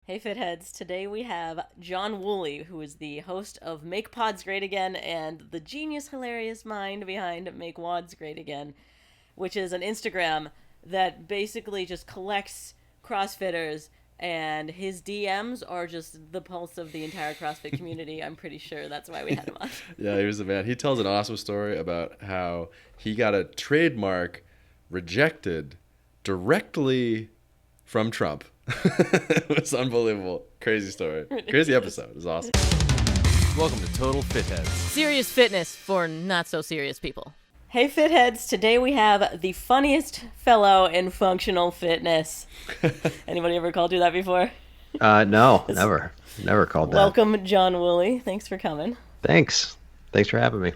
Hey Fitheads, today we have John Wooley, who is the host of Make Pods Great Again and the genius, hilarious mind behind Make Wads Great Again, which is an Instagram that basically just collects CrossFitters, and his DMs are just the pulse of the entire CrossFit community. I'm pretty sure that's why we had him on. Yeah, he was the man. He tells an awesome story about how he got a trademark rejected directly from Trump. It was unbelievable. Crazy story. Crazy episode. It was awesome. Welcome to Total Fitheads. Serious fitness for not so serious people. Hey Fitheads, today we have the funniest fellow in functional fitness. Anybody ever called you that before? No, never called that. Welcome, John Wooley. Thanks for coming. Thanks for having me.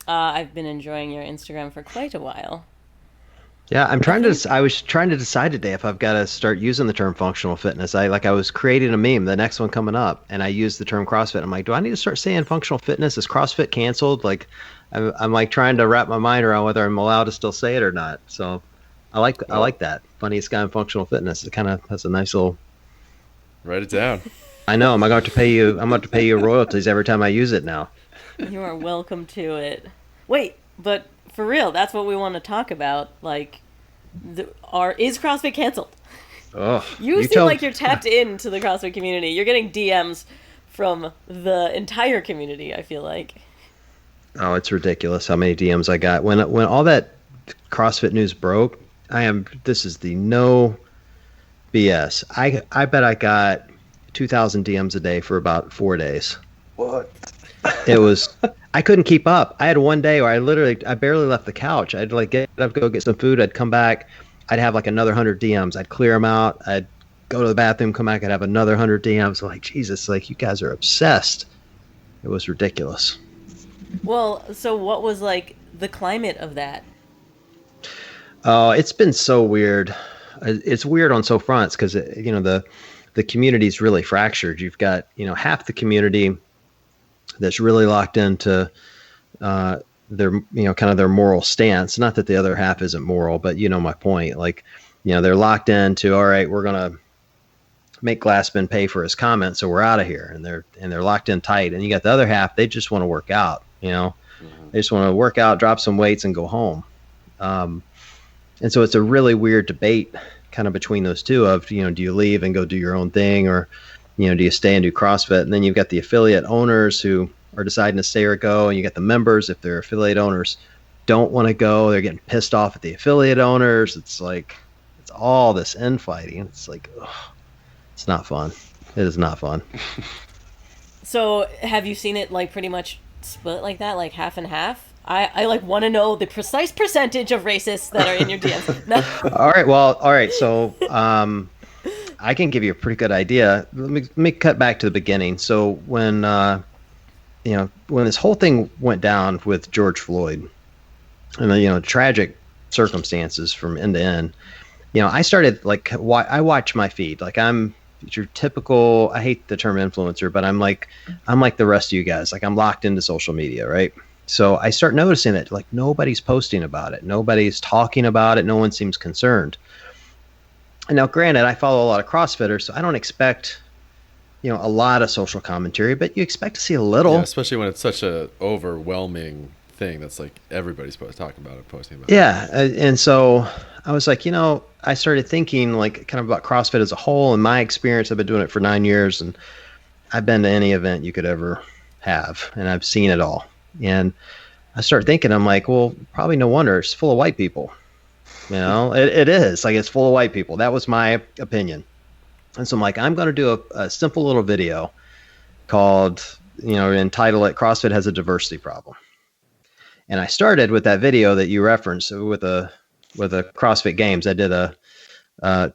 I've been enjoying your Instagram for quite a while. Yeah, I was trying to decide today if I've got to start using the term functional fitness. I was creating a meme, the next one coming up, and I used the term CrossFit. I'm like, do I need to start saying functional fitness? Is CrossFit canceled? Like, I'm like trying to wrap my mind around whether I'm allowed to still say it or not. So I like that. Funniest guy in functional fitness. It kind of has a nice little. Write it down. I know. I'm going to pay you royalties every time I use it now. You are welcome to it. Wait, but for real, that's what we want to talk about. Like, is CrossFit canceled? Oh, you seem like you're tapped into the CrossFit community. You're getting DMs from the entire community, I feel like. Oh, it's ridiculous how many DMs I got. When all that CrossFit news broke, this is the no BS. I bet I got 2,000 DMs a day for about 4 days. What? I couldn't keep up. I had one day where I barely left the couch. I'd like get up, go get some food. I'd come back. I'd have like another 100 DMs. I'd clear them out. I'd go to the bathroom, come back. I'd have another 100 DMs. Like, Jesus, like you guys are obsessed. It was ridiculous. Well, so what was like the climate of that? Oh, it's been so weird. It's weird on so fronts because the community is really fractured. You've got half the community that's really locked into their kind of their moral stance. Not that the other half isn't moral, but my point. Like they're locked into, all right, we're gonna make Glassman pay for his comment, so we're out of here, and they're locked in tight. And you got the other half, they just want to work out. They just want to work out, drop some weights, and go home. And so it's a really weird debate kind of between those two of, do you leave and go do your own thing, or, do you stay and do CrossFit? And then you've got the affiliate owners who are deciding to stay or go. And you got the members, if they're affiliate owners, don't want to go. They're getting pissed off at the affiliate owners. It's like, it's all this infighting. It's like, ugh, it's not fun. It is not fun. So have you seen it like pretty much split like that, like half and half? I like want to know the precise percentage of racists that are in your DMs. No. All right. So I can give you a pretty good idea. Let me cut back to the beginning. So when this whole thing went down with George Floyd, and tragic circumstances from end to end, I started I watch my feed. Like I'm your typical, I hate the term influencer, but I'm like the rest of you guys. Like I'm locked into social media, right? So I start noticing that like nobody's posting about it. Nobody's talking about it. No one seems concerned. And now granted, I follow a lot of CrossFitters, so I don't expect, a lot of social commentary, but you expect to see a little. Yeah, especially when it's such a overwhelming thing that's like everybody's talking about it, posting about it. Yeah. And so I was like, I started thinking like kind of about CrossFit as a whole. In my experience, I've been doing it for 9 years, and I've been to any event you could ever have, and I've seen it all. And I started thinking, I'm like, well, probably no wonder it's full of white people. It is like it's full of white people. That was my opinion. And so I'm like, I'm going to do a simple little video called, entitle it CrossFit Has a Diversity Problem. And I started with that video that you referenced with a CrossFit Games. I did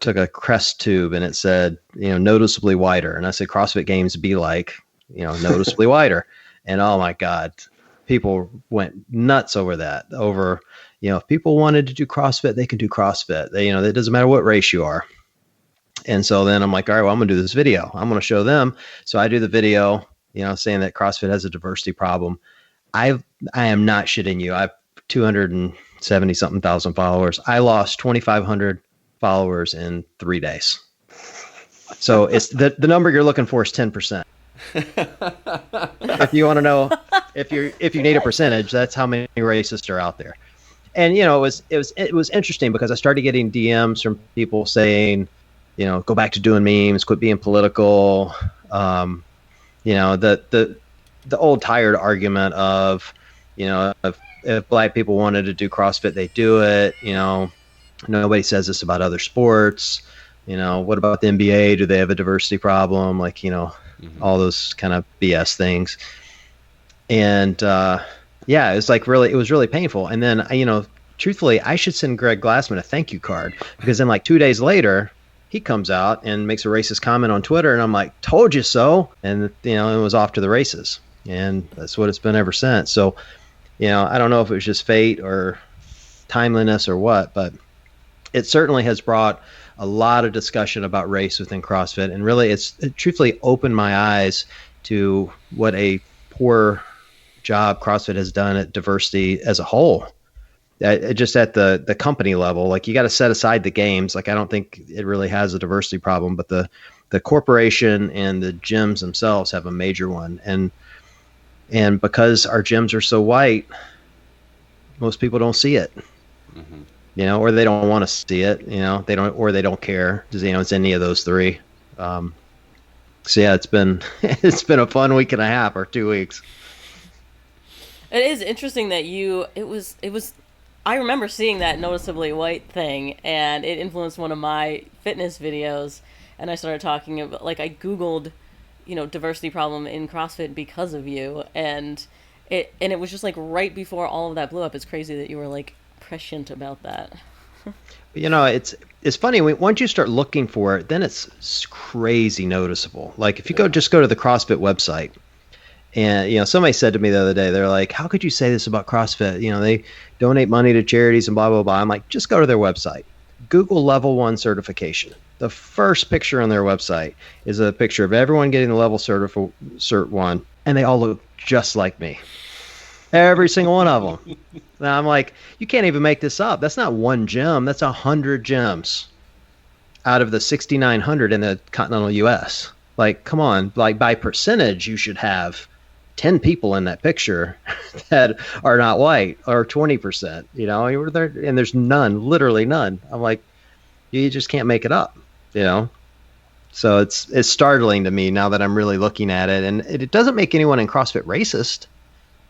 took a Crest tube and it said, noticeably wider. And I said, CrossFit Games be like, noticeably wider. And oh my God, people went nuts over that. If people wanted to do CrossFit, they can do CrossFit. It doesn't matter what race you are. And so then I'm like, all right, well, I'm going to do this video. I'm going to show them. So I do the video, saying that CrossFit has a diversity problem. I am not shitting you. I have 270 something thousand followers. I lost 2,500 followers in 3 days. So it's the number you're looking for is 10%. If you want to know if you need a percentage, that's how many racists are out there. And it was interesting because I started getting DMs from people saying, go back to doing memes, quit being political. The old tired argument of, if black people wanted to do CrossFit, they do it. Nobody says this about other sports. What about the NBA? Do they have a diversity problem? Like, all those kind of BS things. And it was really painful. And then, truthfully, I should send Greg Glassman a thank you card, because then like 2 days later, he comes out and makes a racist comment on Twitter, and I'm like, told you so. And, it was off to the races. And that's what it's been ever since. So, I don't know if it was just fate or timeliness or what, but it certainly has brought a lot of discussion about race within CrossFit. And really, it truthfully opened my eyes to what a poor job CrossFit has done at diversity as a whole. Just at the company level, like, you got to set aside the games. Like, I don't think it really has a diversity problem, but the corporation and the gyms themselves have a major one. And because our gyms are so white, most people don't see it, or they don't want to see it, they don't care. It's any of those three. So yeah, it's been a fun week and a half or 2 weeks. It is interesting that it was I remember seeing that noticeably white thing, and it influenced one of my fitness videos, and I started talking about, like, I Googled, diversity problem in CrossFit because of you, and it was just like right before all of that blew up. It's crazy that you were like prescient about that. It's funny, once you start looking for it, then it's crazy noticeable. Like, if you go to the CrossFit website, and somebody said to me the other day, they're like, how could you say this about CrossFit? They donate money to charities and blah blah blah. I'm like, just go to their website, Google level 1 certification. The first picture on their website is a picture of everyone getting the level cert 1, and they all look just like me. Every single one of them. Now I'm like, you can't even make this up. That's not one gym. That's 100 gyms out of the 6,900 in the continental U.S. Like, come on. Like, by percentage, you should have 10 people in that picture that are not white, or 20%. And there's none, literally none. I'm like, you just can't make it up. So it's startling to me now that I'm really looking at it, and it doesn't make anyone in CrossFit racist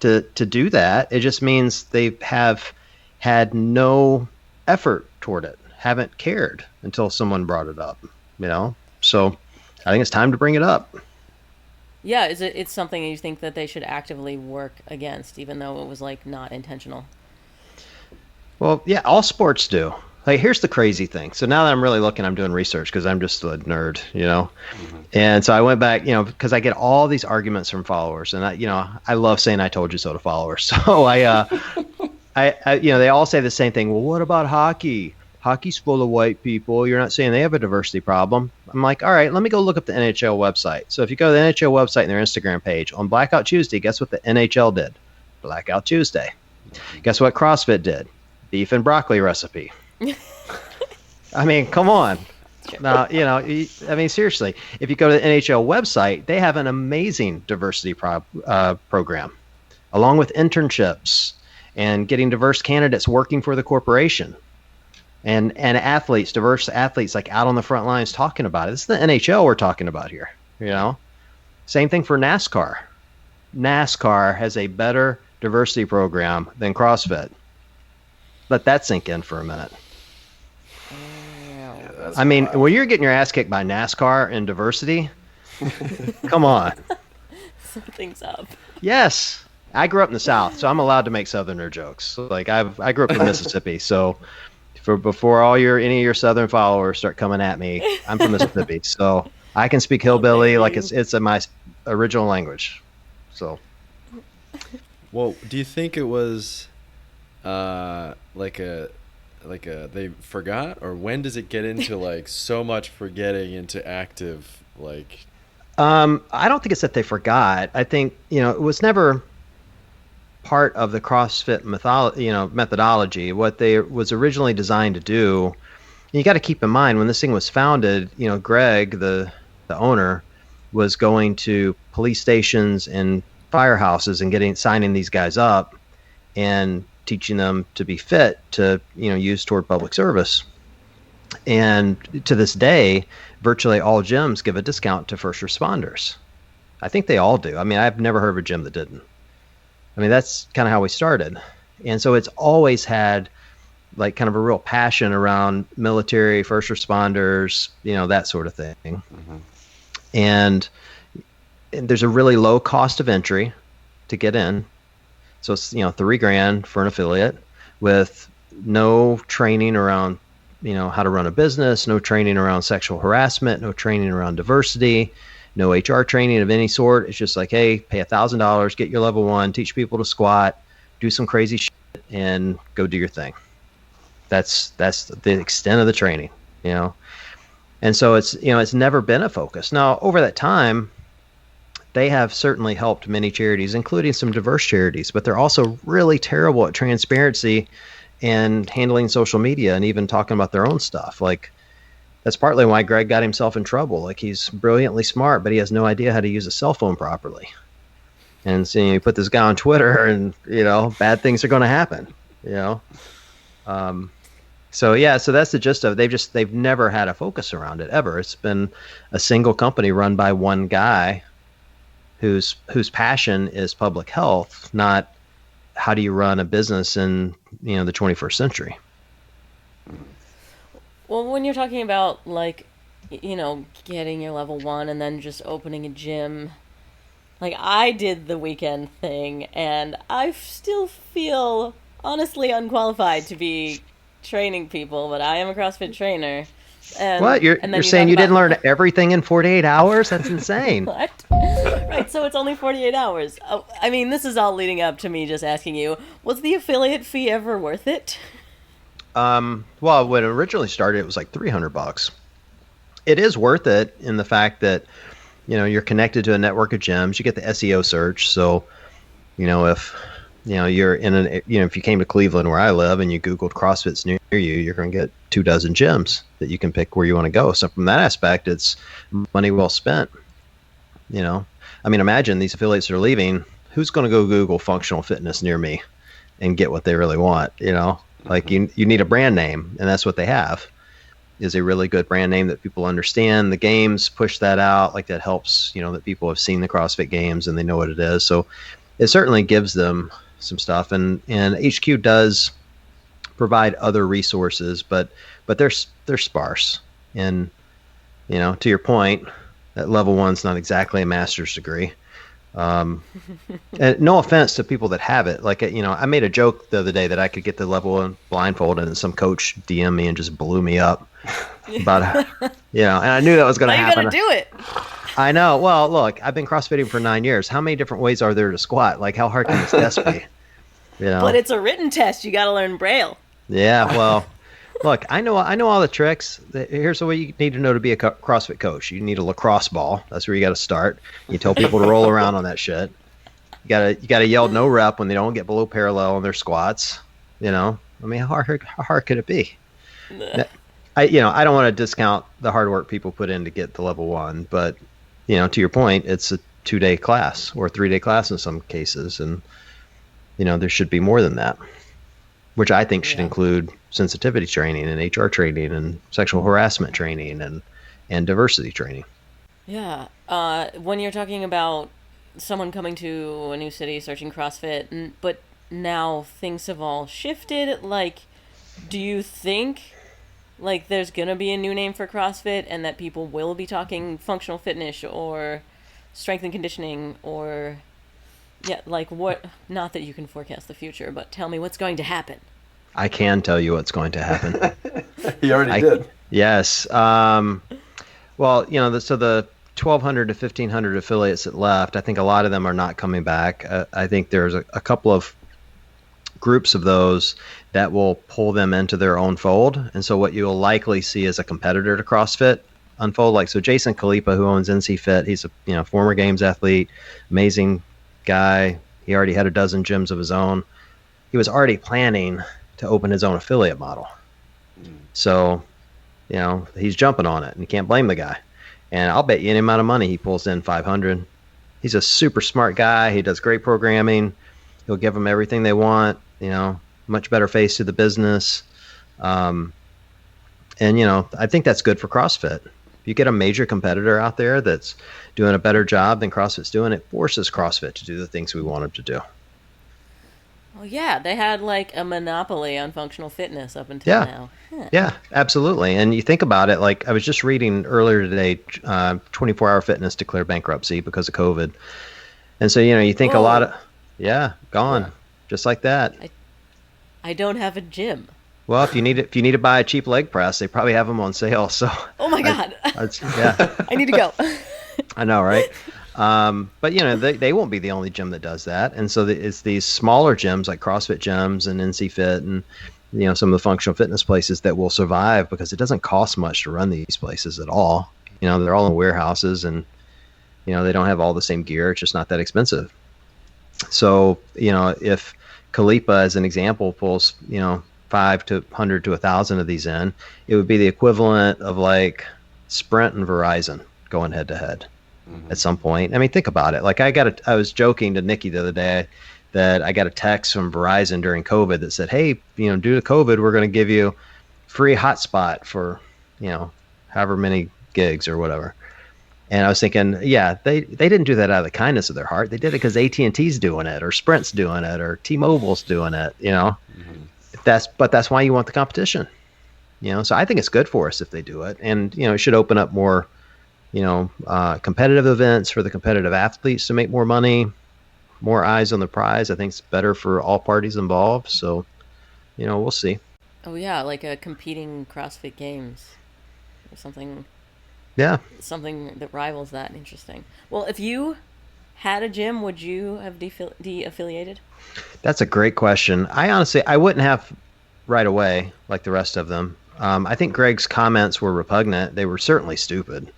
to do that. It just means they have had no effort toward it, haven't cared until someone brought it up. So I think it's time to bring it up. Yeah, it's something you think that they should actively work against, even though it was like not intentional? Well, yeah, all sports do. Like, here's the crazy thing. So now that I'm really looking, I'm doing research because I'm just a nerd, And so I went back, because I get all these arguments from followers, and I love saying "I told you so" to followers. So I they all say the same thing. Well, what about hockey? Hockey's full of white people. You're not saying they have a diversity problem. I'm like, all right, let me go look up the NHL website. So if you go to the NHL website and their Instagram page, on Blackout Tuesday, guess what the NHL did? Blackout Tuesday. Guess what CrossFit did? Beef and broccoli recipe. I mean, come on. Now, seriously, if you go to the NHL website, they have an amazing diversity program, along with internships and getting diverse candidates working for the corporation. And athletes, diverse athletes, like out on the front lines talking about it. This is the NHL we're talking about here, Same thing for NASCAR. NASCAR has a better diversity program than CrossFit. Let that sink in for a minute. I mean, when you're getting your ass kicked by NASCAR in diversity, come on. Something's up. Yes. I grew up in the South, so I'm allowed to make Southerner jokes. Like, I grew up in Mississippi, so... Before any of your Southern followers start coming at me, I'm from Mississippi, so I can speak hillbilly like it's in my original language. So, well, do you think it was like they forgot, or when does it get into like so much forgetting into active like? I don't think it's that they forgot. I think it was never part of the CrossFit methodology. What they was originally designed to do, you got to keep in mind when this thing was founded, Greg, the the owner, was going to police stations and firehouses and signing these guys up and teaching them to be fit to, use toward public service. And to this day, virtually all gyms give a discount to first responders. I think they all do. I mean, I've never heard of a gym that didn't. I mean, that's kind of how we started. And so it's always had like kind of a real passion around military, first responders, that sort of thing. Mm-hmm. And there's a really low cost of entry to get in. So it's, $3,000 for an affiliate with no training around, how to run a business, no training around sexual harassment, no training around diversity, no HR training of any sort. It's just like, hey, pay $1,000, get your level 1, teach people to squat, do some crazy shit, and go do your thing. That's the extent of the training, And so it's never been a focus. Now, over that time, they have certainly helped many charities, including some diverse charities, but they're also really terrible at transparency and handling social media and even talking about their own stuff. Like, that's partly why Greg got himself in trouble. Like, he's brilliantly smart, but he has no idea how to use a cell phone properly. And so you put this guy on Twitter and, bad things are going to happen, So that's the gist of it. They've never had a focus around it ever. It's been a single company run by one guy whose passion is public health, not how do you run a business in, the 21st century. Well, when you're talking about like, getting your level 1 and then just opening a gym, like I did the weekend thing and I still feel honestly unqualified to be training people, but I am a CrossFit trainer. And, what? You're saying you didn't learn everything in 48 hours? That's insane. What? Right, so it's only 48 hours. Oh, I mean, this is all leading up to me just asking you, was the affiliate fee ever worth it? Well, when it originally started, it was like $300. It is worth it in the fact that, you're connected to a network of gyms. You get the SEO search. So, if you're if you came to Cleveland where I live and you Googled CrossFit's near you, you're going to get 24 gyms that you can pick where you want to go. So from that aspect, it's money well spent. I mean, imagine these affiliates are leaving. Who's going to go Google functional fitness near me and get what they really want? Like you need a brand name, and that's what they have, is a really good brand name that people understand. The games push that out. Like that helps, that people have seen the CrossFit games and they know what it is. So it certainly gives them some stuff, and HQ does provide other resources, but they're sparse. And to your point, that level 1's not exactly a master's degree. And no offense to people that have it. Like, I made a joke the other day that I could get the level 1 blindfolded, and some coach DM'd me and just blew me up about, and I knew that was going to happen. You got to do it. I know. Well, look, I've been CrossFitting for 9 years. How many different ways are there to squat? Like, how hard can this test be? But it's a written test. You got to learn Braille. Yeah. Well, look, I know all the tricks. Here's what you need to know to be a CrossFit coach. You need a lacrosse ball. That's where you got to start. You tell people to roll around on that shit. You gotta yell no rep when they don't get below parallel on their squats. I mean, how hard could it be? I don't want to discount the hard work people put in to get the level 1, but to your point, it's a 2-day class or a 3-day class in some cases, and there should be more than that, which I think should include sensitivity training and HR training and sexual harassment training and diversity training. Yeah. When you're talking about someone coming to a new city searching CrossFit, but now things have all shifted, like, do you think like there's gonna be a new name for CrossFit and that people will be talking functional fitness or strength and conditioning or like what? Not that you can forecast the future, but tell me what's going to happen. I can tell you what's going to happen. He already did. Yes. Well, so the 1,200 to 1,500 affiliates that left, I think a lot of them are not coming back. I think there's a couple of groups of those that will pull them into their own fold. And so what you'll likely see is a competitor to CrossFit unfold. Like, so Jason Khalipa, who owns NC Fit, he's a former games athlete, amazing guy. He already had a dozen gyms of his own. He was already planning to open his own affiliate model. So, he's jumping on it, and you can't blame the guy. and I'll bet you any amount of money he pulls in 500. He's a super smart guy. He does great programming. He'll give them everything they want, much better face to the business. And, I think that's good for CrossFit. If you get a major competitor out there that's doing a better job than CrossFit's doing, it forces CrossFit to do the things we want them to do. Well, yeah, they had like a monopoly on functional fitness up until now. Huh. Yeah, absolutely. And you think about it, like I was just reading earlier today, 24-Hour Fitness declared bankruptcy because of COVID. And so, you think a lot of, gone, just like that. I don't have a gym. Well, if you need to buy a cheap leg press, they probably have them on sale. So. Oh my God. Yeah. I need to go. I know, right? But they won't be the only gym that does that. And so it's these smaller gyms like CrossFit gyms and NC Fit and some of the functional fitness places that will survive because it doesn't cost much to run these places at all. They're all in warehouses and they don't have all the same gear. It's just not that expensive. So if Kalipa, as an example, pulls 5 to 100 to 1,000 of these in, it would be the equivalent of like Sprint and Verizon going head to head at some point. I mean, think about it. Like I was joking to Nikki the other day that I got a text from Verizon during COVID that said, hey, due to COVID, we're going to give you free hotspot for, however many gigs or whatever. And I was thinking, yeah, they didn't do that out of the kindness of their heart. They did it because AT&T's doing it or Sprint's doing it or T-Mobile's doing it, But that's why you want the competition, So I think it's good for us if they do it, and it should open up more, competitive events for the competitive athletes to make more money, more eyes on the prize. I think it's better for all parties involved. So, we'll see. Oh yeah, like a competing CrossFit Games or something. Yeah, something that rivals that. Interesting. Well, if you had a gym, would you have de-affiliated? That's a great question. I wouldn't have right away like the rest of them. I think Greg's comments were repugnant. They were certainly stupid.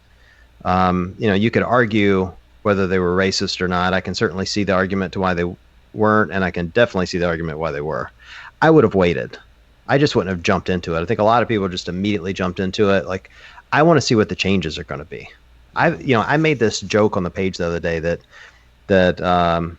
You could argue whether they were racist or not. I can certainly see the argument to why they weren't, and I can definitely see the argument why they were. I would have waited. I just wouldn't have jumped into it. I think a lot of people just immediately jumped into it. Like, I want to see what the changes are going to be. I made this joke on the page the other day that the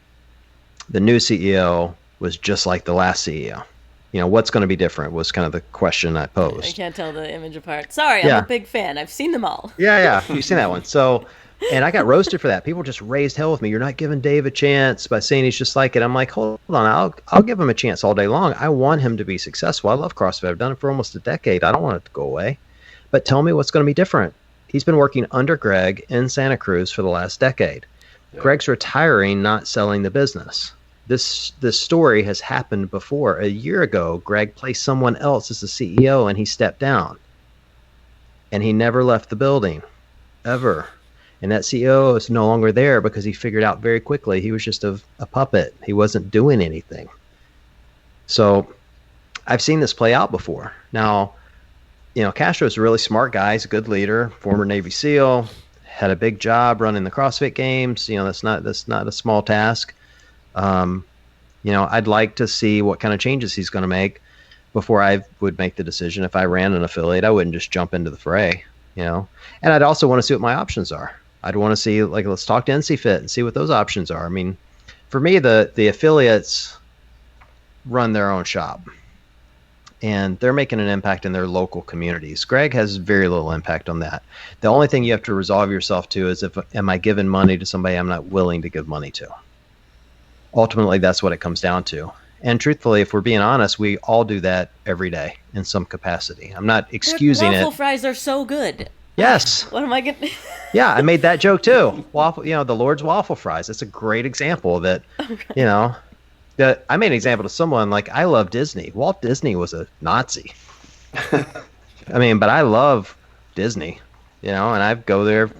new CEO was just like the last CEO. What's going to be different was kind of the question I posed. I can't tell the image apart. Sorry, I'm a big fan. I've seen them all. Yeah, you've seen that one. So, and I got roasted for that. People just raised hell with me. You're not giving Dave a chance by saying he's just like it. I'm like, hold on, I'll give him a chance all day long. I want him to be successful. I love CrossFit. I've done it for almost a decade. I don't want it to go away. But tell me what's going to be different. He's been working under Greg in Santa Cruz for the last decade. Yeah. Greg's retiring, not selling the business. This story has happened before. A year ago, Greg placed someone else as the CEO and he stepped down. And he never left the building, ever. And that CEO is no longer there because he figured out very quickly he was just a puppet. He wasn't doing anything. So I've seen this play out before. Now, Castro's a really smart guy. He's a good leader, former Navy SEAL, had a big job running the CrossFit Games. That's not a small task. I'd like to see what kind of changes he's going to make before I would make the decision. If I ran an affiliate, I wouldn't just jump into the fray, and I'd also want to see what my options are. I'd want to see, like, let's talk to NC Fit and see what those options are. I mean, for me, the affiliates run their own shop and they're making an impact in their local communities. Greg has very little impact on that. The only thing you have to resolve yourself to is, am I giving money to somebody I'm not willing to give money to? Ultimately, that's what it comes down to. And truthfully, if we're being honest, we all do that every day in some capacity. I'm not excusing waffle it. Fries are so good. Yes. What am I getting? Yeah, I made that joke too. Waffle, the Lord's waffle fries. That's a great example that, that I made an example to someone. Like, I love Disney. Walt Disney was a Nazi. But I love Disney, and I go there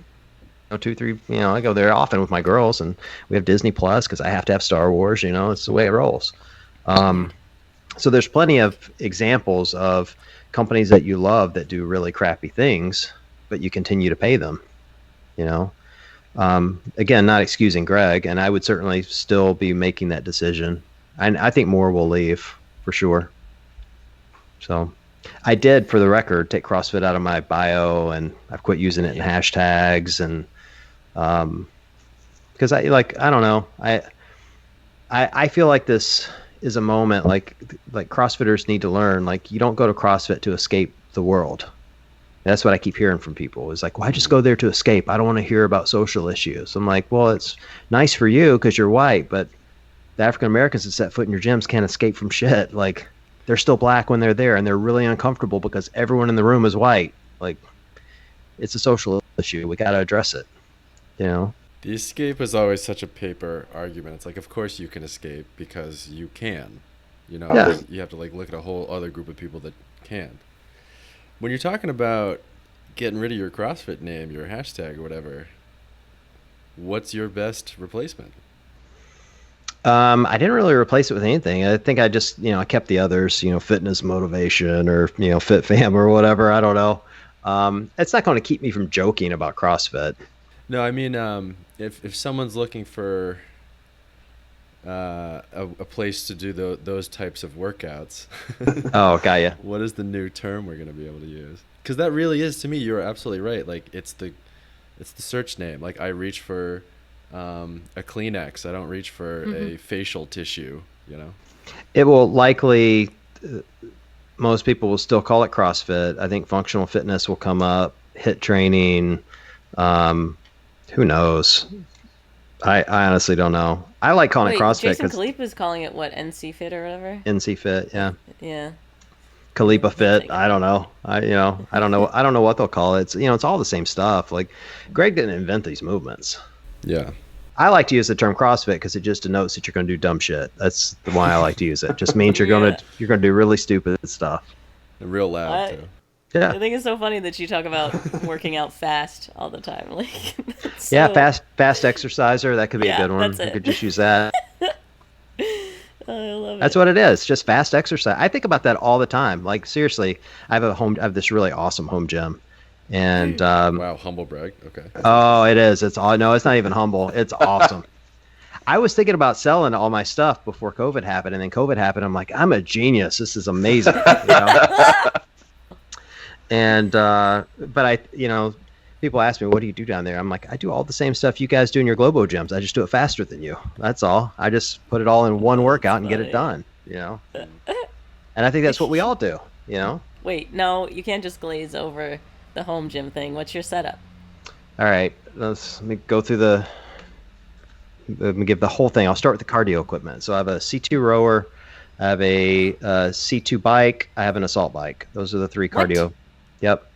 2, 3, I go there often with my girls, and we have Disney Plus because I have to have Star Wars, it's the way it rolls. So there's plenty of examples of companies that you love that do really crappy things, but you continue to pay them, Again, not excusing Greg, and I would certainly still be making that decision. And I think more will leave for sure. So, I did, for the record, take CrossFit out of my bio, and I've quit using it in hashtags, and because I don't know, I feel like this is a moment like CrossFitters need to learn. Like, you don't go to CrossFit to escape the world. That's what I keep hearing from people. Is like, well, I just go there to escape. I don't want to hear about social issues. I'm like, well, it's nice for you because you're white, but the African Americans that set foot in your gyms can't escape from shit. Like, they're still black when they're there, and they're really uncomfortable because everyone in the room is white. Like, it's a social issue. We got to address it. You know. The escape is always such a paper argument. It's like, of course you can escape because you can. You know, Yeah. you have to like look at a whole other group of people that can't. When you're talking about getting rid of your CrossFit name, your hashtag or whatever, what's your best replacement? I didn't really replace it with anything. I think I just, I kept the others, fitness motivation or, fit fam or whatever. I don't know. It's not going to keep me from joking about CrossFit. No, I mean, if someone's looking for a place to do those types of workouts, Oh, got ya. what is the new term we're going to be able to use? Because that really is, to me, you're absolutely right. Like, it's the search name. Like, I reach for a Kleenex. I don't reach for a facial tissue, It will likely, most people will still call it CrossFit. I think functional fitness will come up, HIIT training. Who knows? I honestly don't know. I like calling it CrossFit Jason because Kalipa is calling it what, NC Fit or whatever? NC Fit, yeah. Yeah. Kalipa Fit. I don't know. I don't know. I don't know what they'll call it. It's, it's all the same stuff. Like, Greg didn't invent these movements. Yeah. I like to use the term CrossFit because it just denotes that you're going to do dumb shit. That's why I like to use it. Just means you're going to do really stupid stuff. And real loud, too. Yeah. I think it's so funny that you talk about working out fast all the time. Like, Yeah, fast exerciser. That could be a good one. that's I it. could just use that. I love That's it. what it is. Just fast exercise. I think about that all the time. Like, seriously, I have this really awesome home gym, and Wow, humble brag. Okay. oh, it is. It's all. No, it's not even humble. It's awesome. I was thinking about selling all my stuff before COVID happened, and then COVID happened. I'm like, I'm a genius. This is amazing. And but people ask me, what do you do down there? I'm like, I do all the same stuff you guys do in your Globo gyms. I just do it faster than you. That's all. I just put it all in one workout and get it done. And I think that's what we all do. Wait, no, you can't just glaze over the home gym thing. What's your setup? All right, let me go through let me give the whole thing. I'll start with the cardio equipment. So I have a C2 rower, I have a C2 bike, I have an assault bike. Those are the three cardio. What? Yep.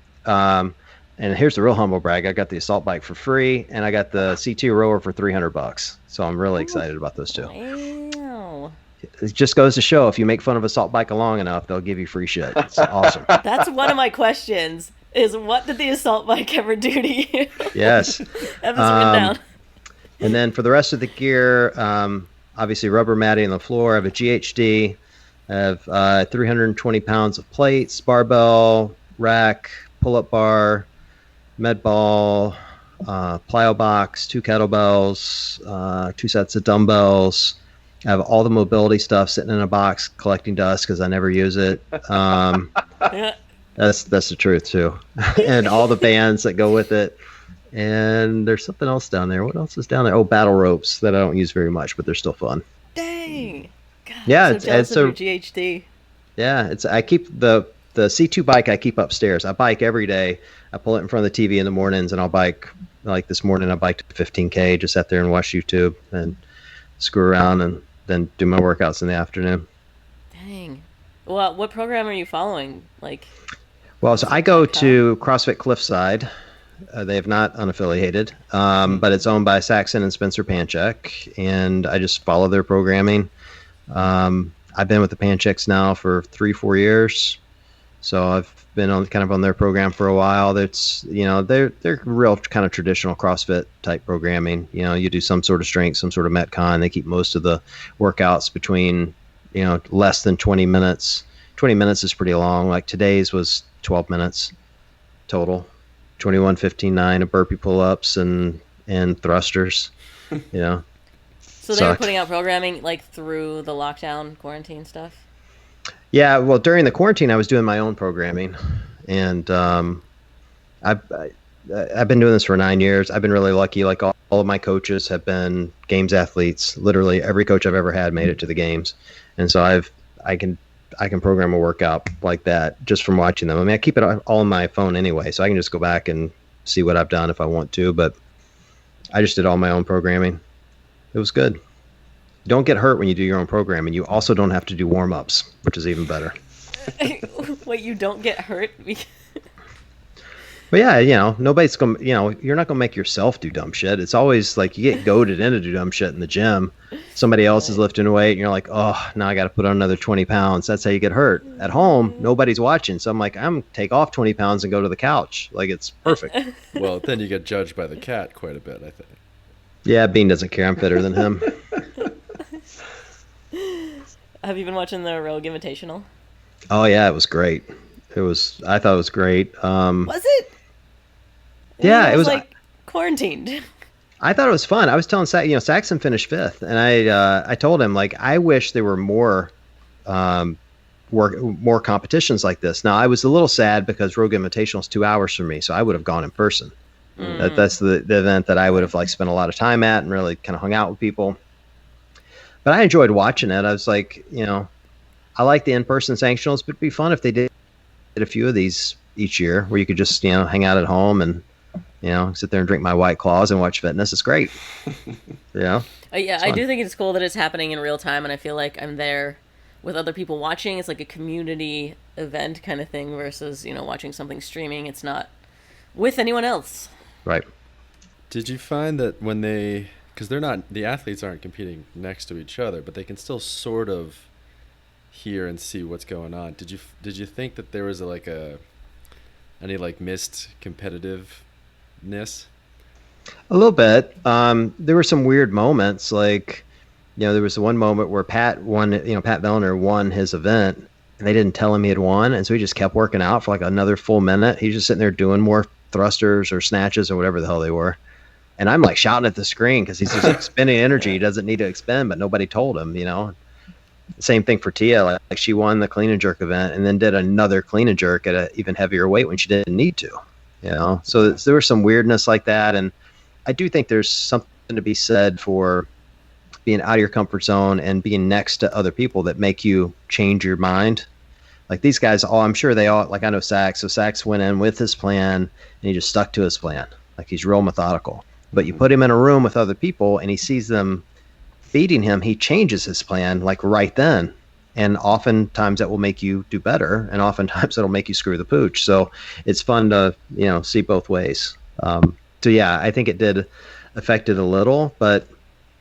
And here's the real humble brag. I got the assault bike for free, and I got the C2 rower for $300. So I'm really excited about those two. Wow. It just goes to show, if you make fun of assault bike long enough, they'll give you free shit. It's awesome. That's one of my questions, is what did the assault bike ever do to you? Yes. Have this written down. And then for the rest of the gear, obviously rubber matting on the floor. I have a GHD. I have 320 pounds of plates, barbell, rack, pull-up bar, med ball, plyo box, 2 kettlebells, 2 sets of dumbbells. I have all the mobility stuff sitting in a box collecting dust because I never use it. Yeah. That's the truth too. And all the bands that go with it. And there's something else down there. What else is down there? Oh, battle ropes that I don't use very much, but they're still fun. Dang. God, Yeah, I'm so jealous it's of your GHD. Yeah, I keep the C2 bike I keep upstairs. I bike every day. I pull it in front of the TV in the mornings, and I'll bike. Like this morning, I biked 15K, just sat there and watch YouTube and screw around, and then do my workouts in the afternoon. Dang. Well, what program are you following? Well, so I go to CrossFit Cliffside. They have not unaffiliated, but it's owned by Saxon and Spencer Panchek, and I just follow their programming. I've been with the Pancheks now for 3-4 years, so I've been on their program for a while. That's they're real kind of traditional CrossFit type programming. You do some sort of strength, some sort of Metcon. They keep most of the workouts between less than 20 minutes. 20 minutes is pretty long. Like today's was 12 minutes total. 21, 15, 9 of burpee pull-ups and thrusters. So they were putting out programming through the lockdown quarantine stuff? Yeah, well, during the quarantine, I was doing my own programming, and I've been doing this for 9 years. I've been really lucky. Like all of my coaches have been games athletes. Literally every coach I've ever had made it to the games, and so I can program a workout like that just from watching them. I mean, I keep it all on my phone anyway, so I can just go back and see what I've done if I want to. But I just did all my own programming. It was good. Don't get hurt when you do your own programming. You also don't have to do warm-ups, which is even better. Wait, you don't get hurt? But yeah, nobody's going to, you're not going to make yourself do dumb shit. It's always like you get goaded into do dumb shit in the gym. Somebody else is lifting weight and you're like, oh, now I got to put on another 20 pounds. That's how you get hurt. At home, nobody's watching. So I'm like, I'm going to take off 20 pounds and go to the couch. Like, it's perfect. Well, then you get judged by the cat quite a bit, I think. Yeah, Bean doesn't care. I'm fitter than him. Have you been watching the Rogue Invitational? Oh, yeah, it was great. I thought it was great. Was it? Yeah, it was like quarantined. I thought it was fun. I was telling Saxon finished 5th, and I told him, like, I wish there were more competitions like this. Now, I was a little sad because Rogue Invitational is 2 hours from me, so I would have gone in person. That's the event that I would have like spent a lot of time at and really kind of hung out with people. But I enjoyed watching it. I was like, I like the in-person sanctionals, but it'd be fun if they did a few of these each year where you could just, hang out at home and, sit there and drink my White Claws and watch fitness. It's great. Yeah, I do think it's cool that it's happening in real time, and I feel like I'm there with other people watching. It's like a community event kind of thing versus, watching something streaming. It's not with anyone else. Right. Did you find that when because the athletes aren't competing next to each other, but they can still sort of hear and see what's going on. Did you think that there was any missed competitiveness? A little bit. There were some weird moments. Like, there was one moment where Pat Vellner won his event, and they didn't tell him he had won, and so he just kept working out for like another full minute. He's just sitting there doing more thrusters or snatches or whatever the hell they were. And I'm like shouting at the screen because he's just expending energy he doesn't need to expend, but nobody told him, Same thing for Tia. Like she won the clean and jerk event and then did another clean and jerk at an even heavier weight when she didn't need to, So there was some weirdness like that. And I do think there's something to be said for being out of your comfort zone and being next to other people that make you change your mind. Like these guys, I'm sure they all, like I know Sax. So Sax went in with his plan and he just stuck to his plan. Like he's real methodical. But you put him in a room with other people and he sees them beating him, he changes his plan like right then. And oftentimes that will make you do better. And oftentimes that'll make you screw the pooch. So it's fun to, see both ways. So yeah, I think it did affect it a little, but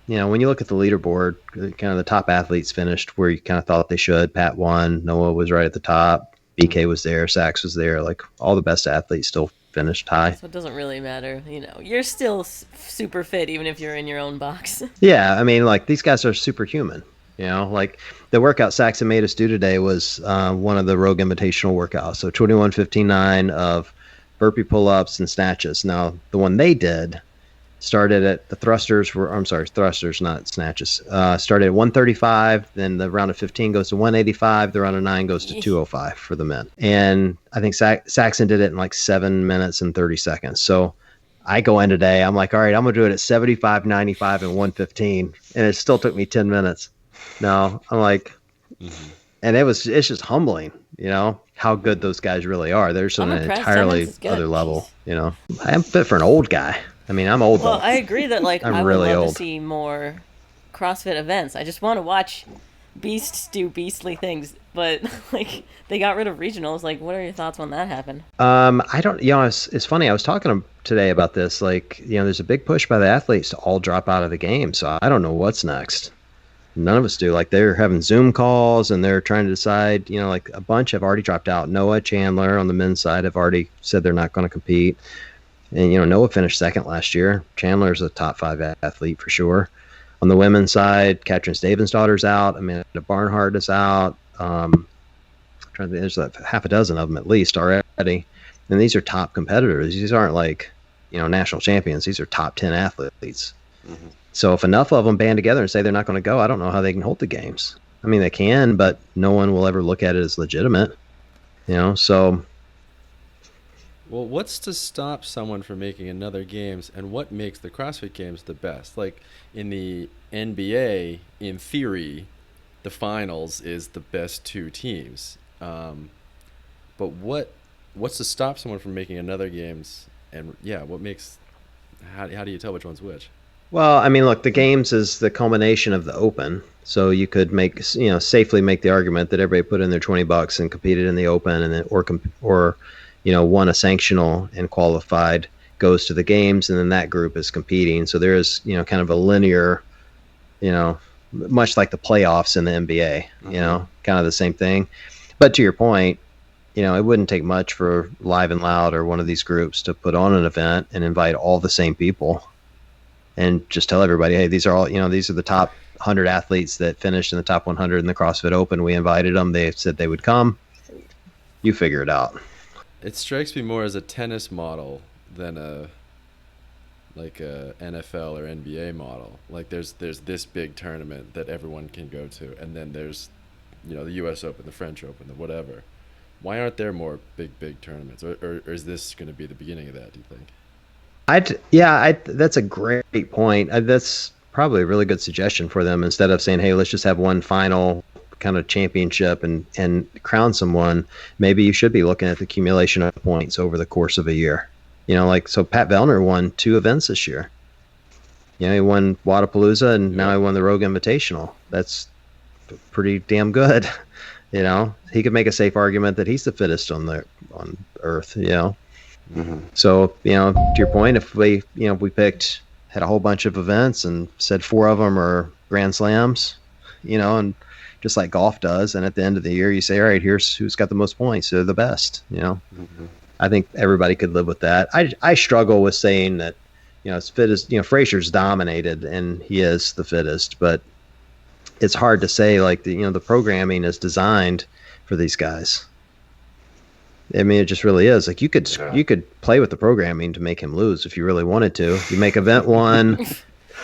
when you look at the leaderboard, kind of the top athletes finished where you kind of thought they should. Pat won, Noah was right at the top, BK was there, Sax was there, like all the best athletes still finished high. So it doesn't really matter, you're still super fit even if you're in your own box. Yeah, I mean, like these guys are superhuman. Like the workout Saxon made us do today was one of the Rogue Invitational workouts. So 21:15:9 of burpee pull-ups and snatches. Now the one they did started at thrusters, not snatches. Started at 135, then the round of 15 goes to 185, the round of 9 goes to 205 for the men. And I think Saxon did it in like 7 minutes and 30 seconds. So I go in today, I'm like, all right, I'm going to do it at 75, 95, and 115. And it still took me 10 minutes. No, I'm like, and it's just humbling, how good those guys really are. They're just on an entirely other level, I am fit for an old guy. I mean, I'm old. Well, though. I agree that I'm I would really love old. to see more CrossFit events. I just want to watch beasts do beastly things, but they got rid of regionals. Like, what are your thoughts when that happened? I don't. It's funny. I was talking today about this. Like, there's a big push by the athletes to all drop out of the game. So I don't know what's next. None of us do. Like they're having Zoom calls and they're trying to decide. Like a bunch have already dropped out. Noah, Chandler on the men's side have already said they're not going to compete. And, Noah finished second last year. Chandler's a top 5 athlete for sure. On the women's side, Katrin Stavensdotter's out. Amanda Barnhart is out. There's like half a dozen of them at least already. And these are top competitors. These aren't like, national champions. These are top 10 athletes. Mm-hmm. So if enough of them band together and say they're not going to go, I don't know how they can hold the games. I mean, they can, but no one will ever look at it as legitimate. So. Well, what's to stop someone from making another games, and what makes the CrossFit Games the best? Like in the NBA, in theory, the finals is the best two teams. But what's to stop someone from making another games? And what makes how do you tell which one's which? Well, I mean, look, the games is the culmination of the Open, so you could safely make the argument that everybody put in their $20 and competed in the Open, and then or won a sanctional and qualified goes to the games, and then that group is competing. So there is, kind of a linear, much like the playoffs in the NBA, kind of the same thing. But to your point, it wouldn't take much for Live and Loud or one of these groups to put on an event and invite all the same people and just tell everybody, hey, these are all, these are the top 100 athletes that finished in the top 100 in the CrossFit Open. We invited them. They said they would come. You figure it out. It strikes me more as a tennis model than a NFL or NBA model. Like there's this big tournament that everyone can go to, and then there's the U.S. Open, the French Open, the whatever. Why aren't there more big tournaments, or is this going to be the beginning of that? Do you think? That's a great point. That's probably a really good suggestion for them. Instead of saying, hey, let's just have one final kind of championship and crown someone, maybe you should be looking at the accumulation of points over the course of a year. So Pat Vellner won 2 events this year. He won Wadapalooza, and now he won the Rogue Invitational. That's pretty damn good. He could make a safe argument that he's the fittest on Earth. Mm-hmm. So to your point, if we had a whole bunch of events and said 4 of them are Grand Slams, and just like golf does, and at the end of the year you say, all right, here's who's got the most points, they're the best. Mm-hmm. I think everybody could live with that. I struggle with saying that as fit as Fraser's dominated and he is the fittest, but it's hard to say like the programming is designed for these guys. I mean, it just really is. Like you could play with the programming to make him lose if you really wanted to. You make event one.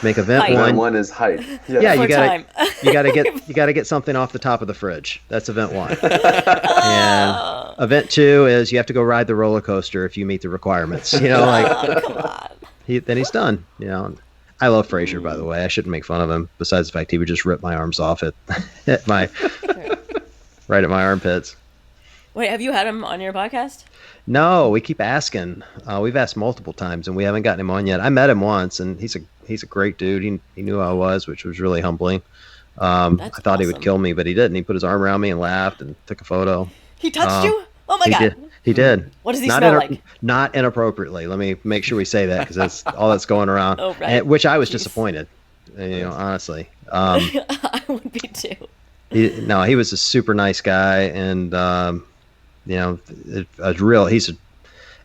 Event one is height. Yeah, you gotta get something off the top of the fridge. That's event 1. And event 2 is you have to go ride the roller coaster if you meet the requirements. Come on. Then he's done. I love Fraser, by the way. I shouldn't make fun of him. Besides the fact he would just rip my arms off right at my armpits. Wait, have you had him on your podcast? No, we keep asking. We've asked multiple times, and we haven't gotten him on yet. I met him once, and he's a great dude. He knew who I was, which was really humbling. I thought he would kill me, but he didn't. He put his arm around me and laughed and took a photo. He touched you? Oh my God. He did. What does he smell like? Not inappropriately. Let me make sure we say that because that's all that's going around. Oh, right. Which I was disappointed, honestly. I would be too. He was a super nice guy, and he's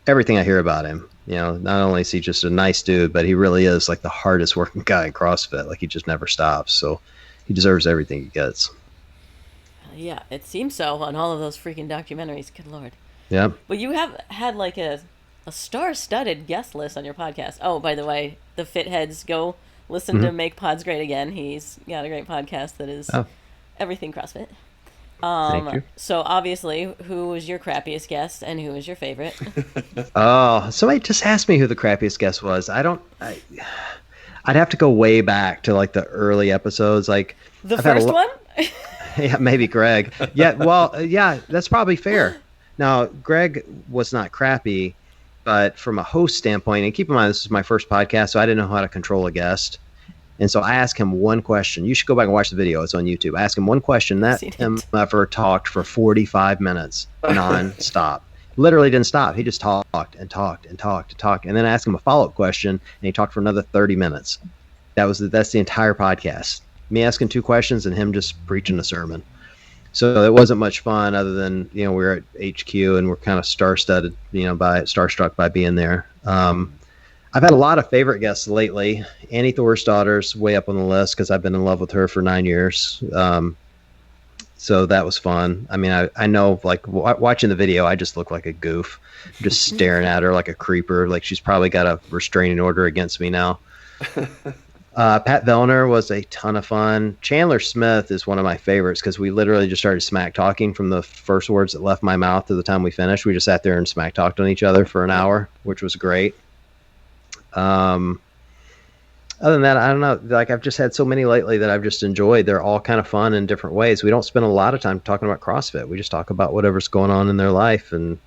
everything I hear about him. Not only is he just a nice dude, but he really is like the hardest working guy in CrossFit. Like he just never stops. So he deserves everything he gets. Yeah, it seems so on all of those freaking documentaries. Good Lord. Yeah. But you have had like a star-studded guest list on your podcast. Oh, by the way, the Fitheads, go listen to Make Pods Great Again. He's got a great podcast that is everything CrossFit. Thank you. So obviously, who was your crappiest guest and who was your favorite? Oh, somebody just asked me who the crappiest guest was. I'd have to go way back to like the early episodes, like the first one. Yeah, maybe Greg. Yeah, well, yeah, that's probably fair. Now, Greg was not crappy, but from a host standpoint, and keep in mind this is my first podcast, so I didn't know how to control a guest. And so I asked him one question. You should go back and watch the video. It's on YouTube. I asked him one question. That him ever talked for 45 minutes non-stop. Literally didn't stop. He just talked and talked and talked and talked. And then I asked him a follow-up question, and he talked for another 30 minutes. That's the entire podcast. Me asking 2 questions and him just preaching a sermon. So it wasn't much fun other than, we were at HQ and we're kind of star-studded, starstruck by being there. I've had a lot of favorite guests lately. Annie Thorsdotter's way up on the list because I've been in love with her for 9 years. So that was fun. I mean, I know, like, watching the video, I just look like a goof. I'm just staring at her like a creeper. Like, she's probably got a restraining order against me now. Pat Vellner was a ton of fun. Chandler Smith is one of my favorites because we literally just started smack talking from the first words that left my mouth to the time we finished. We just sat there and smack talked on each other for an hour, which was great. Other than that, I don't know. Like, I've just had so many lately that I've just enjoyed. They're all kind of fun in different ways. We don't spend a lot of time talking about CrossFit. We just talk about whatever's going on in their life, and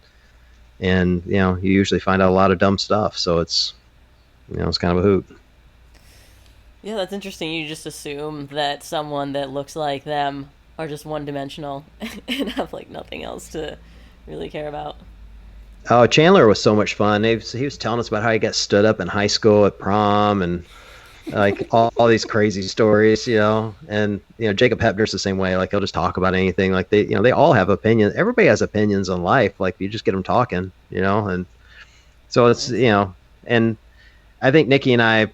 you usually find out a lot of dumb stuff. So it's it's kind of a hoot. Yeah, that's interesting. You just assume that someone that looks like them are just one-dimensional and have like nothing else to really care about. Oh, Chandler was so much fun. He was telling us about how he got stood up in high school at prom and like all these crazy stories, and Jacob Hepner's the same way. Like, he'll just talk about anything. Like, they all have opinions. Everybody has opinions on life. Like, you just get them talking, and so it's, and I think Nikki and I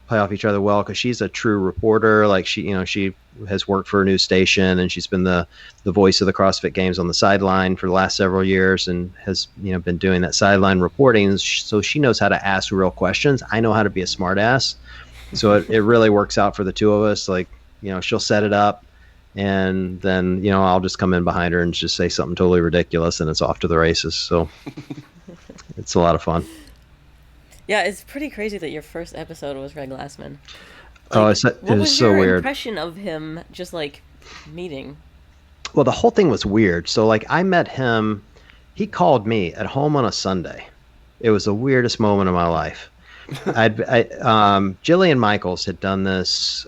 play off each other well because she's a true reporter. Like, she has worked for a news station, and she's been the voice of the CrossFit Games on the sideline for the last several years, and has been doing that sideline reporting. So she knows how to ask real questions. I know how to be a smart ass. So it really works out for the two of us. Like, she'll set it up, and then I'll just come in behind her and just say something totally ridiculous, and it's off to the races. So it's a lot of fun. Yeah, it's pretty crazy that your first episode was Greg Glassman. Like, it was so weird. What was your impression of him just like meeting? Well, the whole thing was weird. So like, I met him, he called me at home on a Sunday. It was the weirdest moment of my life. Jillian Michaels had done this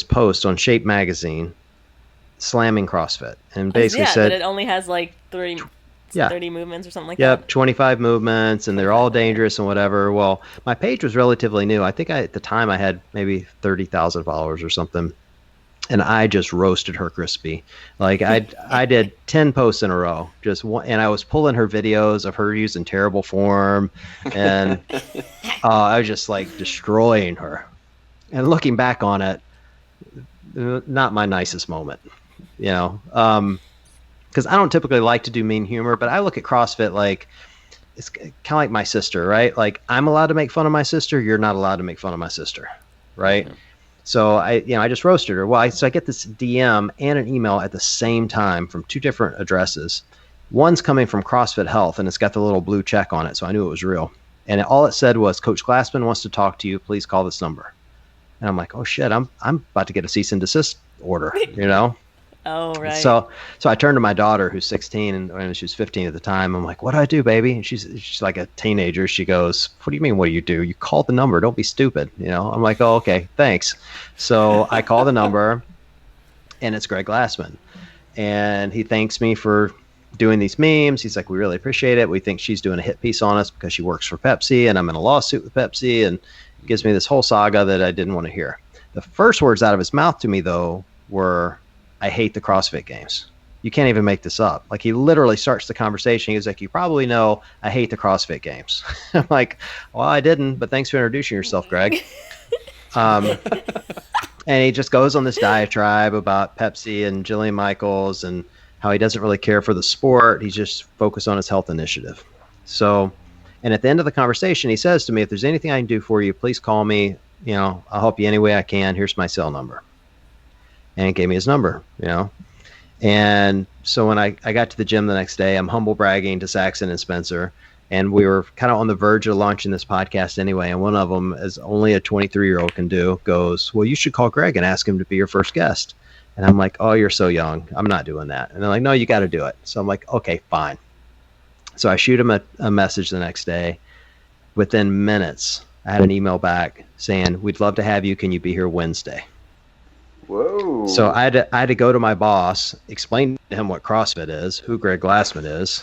post on Shape magazine slamming CrossFit, and basically said that it only has like 30 movements or something like that. Yep, 25 movements, and they're all dangerous and whatever. Well, my page was relatively new. I think at the time I had maybe 30,000 followers or something, and I just roasted her crispy. Like, I did 10 posts in a row, just one, and I was pulling her videos of her using terrible form, and I was just like destroying her. And looking back on it, not my nicest moment, because I don't typically like to do mean humor, but I look at CrossFit like it's kind of like my sister, right? Like, I'm allowed to make fun of my sister. You're not allowed to make fun of my sister, right? Mm-hmm. So I just roasted her. Well, so I get this DM and an email at the same time from two different addresses. One's coming from CrossFit Health, and it's got the little blue check on it, so I knew it was real. And all it said was, "Coach Glassman wants to talk to you. Please call this number." And I'm like, "Oh shit! I'm about to get a cease and desist order," Oh, right. So I turned to my daughter, who's 16, and she was 15 at the time. I'm like, "What do I do, baby?" And she's like a teenager. She goes, "What do you mean, what do you do? You call the number. Don't be stupid." I'm like, "Oh, okay, thanks." So I call the number, and it's Greg Glassman. And he thanks me for doing these memes. He's like, "We really appreciate it. We think she's doing a hit piece on us because she works for Pepsi, and I'm in a lawsuit with Pepsi," and gives me this whole saga that I didn't want to hear. The first words out of his mouth to me, though, were, "I hate the CrossFit Games." You can't even make this up. Like, he literally starts the conversation. He was like, "You probably know I hate the CrossFit Games." I'm like, "Well, I didn't, but thanks for introducing yourself, Greg." And he just goes on this diatribe about Pepsi and Jillian Michaels and how he doesn't really care for the sport. He's just focused on his health initiative. So, and at the end of the conversation, he says to me, "If there's anything I can do for you, please call me. I'll help you any way I can. Here's my cell number." And he gave me his number, And so when I got to the gym the next day, I'm humble bragging to Saxon and Spencer, and we were kind of on the verge of launching this podcast anyway. And one of them, as only a 23-year-old can do, goes, "Well, you should call Greg and ask him to be your first guest." And I'm like, "Oh, you're so young. I'm not doing that." And they're like, "No, you got to do it." So I'm like, "Okay, fine." So I shoot him a message the next day. Within minutes, I had an email back saying, "We'd love to have you. Can you be here Wednesday?" Whoa. So I had to go to my boss, explain to him what CrossFit is, who Greg Glassman is,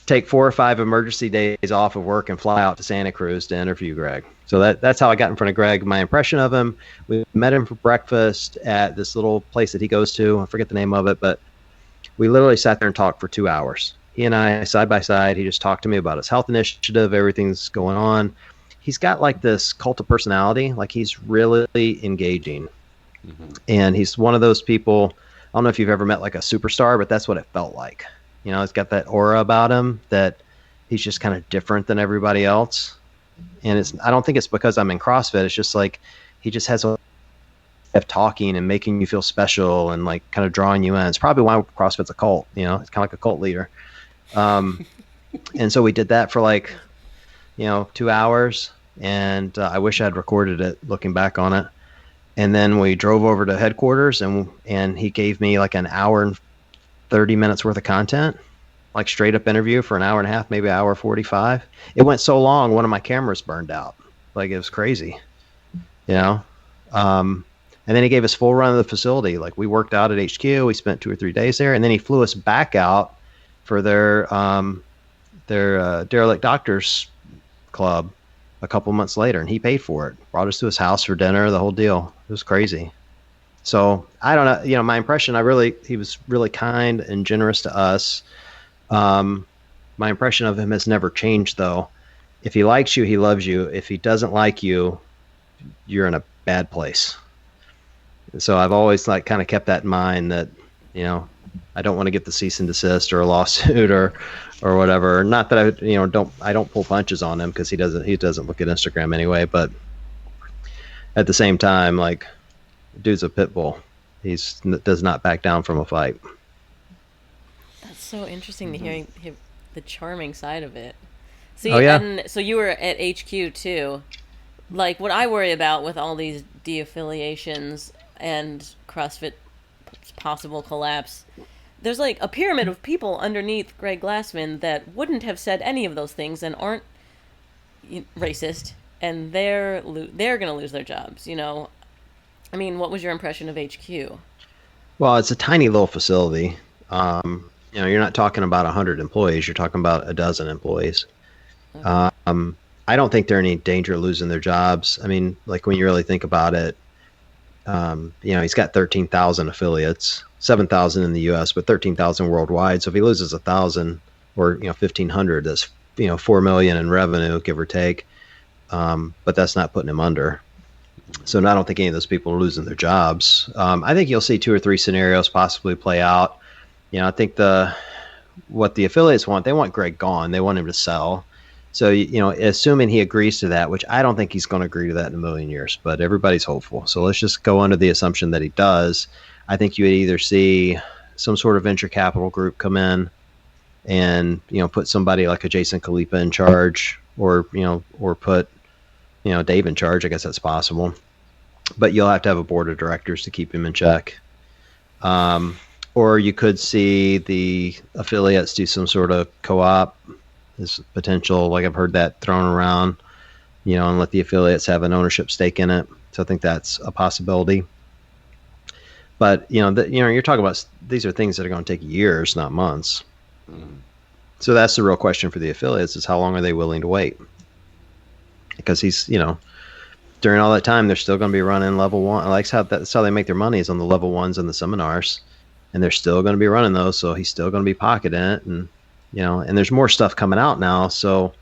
take 4 or 5 emergency days off of work and fly out to Santa Cruz to interview Greg. So that's how I got in front of Greg. My impression of him, we met him for breakfast at this little place that he goes to. I forget the name of it, but we literally sat there and talked for 2 hours. He and I, side by side, he just talked to me about his health initiative, everything's going on. He's got like this cult of personality, like he's really engaging. Mm-hmm. And he's one of those people, I don't know if you've ever met like a superstar, but that's what it felt like. He's got that aura about him that he's just kind of different than everybody else. And I don't think it's because I'm in CrossFit. It's just like he just has a of talking and making you feel special and like kind of drawing you in. It's probably why CrossFit's a cult. It's kind of like a cult leader. And so we did that for like 2 hours, and I wish I'd recorded it looking back on it. And then we drove over to headquarters, and he gave me like an hour and 30 minutes worth of content, like straight up interview for an hour and a half, maybe an hour 45. It went so long, one of my cameras burned out. Like, it was crazy, and then he gave us full run of the facility. Like, we worked out at HQ. We spent 2 or 3 days there, and then he flew us back out for their derelict doctors club a couple months later, and he paid for it. Brought us to his house for dinner, the whole deal. It was crazy. So I don't know. My impression, he was really kind and generous to us. My impression of him has never changed, though. If he likes you, he loves you. If he doesn't like you, you're in a bad place. So I've always kind of kept that in mind, that I don't want to get the cease and desist or a lawsuit or whatever. Not that I don't pull punches on him, because he doesn't look at Instagram anyway. But at the same time, like, dude's a pit bull. He does not back down from a fight. That's so interesting to hear the charming side of it. See, oh, yeah. And so you were at HQ too. Like, what I worry about with all these de-affiliations and CrossFit possible collapse, there's like a pyramid of people underneath Greg Glassman that wouldn't have said any of those things and aren't racist, and they're going to lose their jobs. I mean, what was your impression of HQ? Well, it's a tiny little facility. You're not talking about 100 employees. You're talking about a dozen employees. Okay. I don't think they're in any danger of losing their jobs. I mean, like, when you really think about it, he's got 13,000 affiliates, 7,000 in the U.S., but 13,000 worldwide. So if he loses 1,000 or 1,500, that's $4 million in revenue, give or take. But that's not putting him under. So I don't think any of those people are losing their jobs. I think you'll see 2 or 3 scenarios possibly play out. I think what the affiliates want, they want Greg gone. They want him to sell. So, assuming he agrees to that, which I don't think he's going to agree to that in a million years, but everybody's hopeful. So let's just go under the assumption that he does. I think you would either see some sort of venture capital group come in and, put somebody like a Jason Khalipa in charge, or put, Dave in charge. I guess that's possible. But you'll have to have a board of directors to keep him in check. Or you could see the affiliates do some sort of co-op. There's potential, like, I've heard that thrown around, and let the affiliates have an ownership stake in it. So I think that's a possibility. But you're talking about, these are things that are going to take years, not months. Mm. So that's the real question for the affiliates, is how long are they willing to wait? Because he's, during all that time, they're still going to be running level 1. That's how they make their money, is on the level 1s and the seminars, and they're still going to be running those. So he's still going to be pocketing it, and and there's more stuff coming out now. So,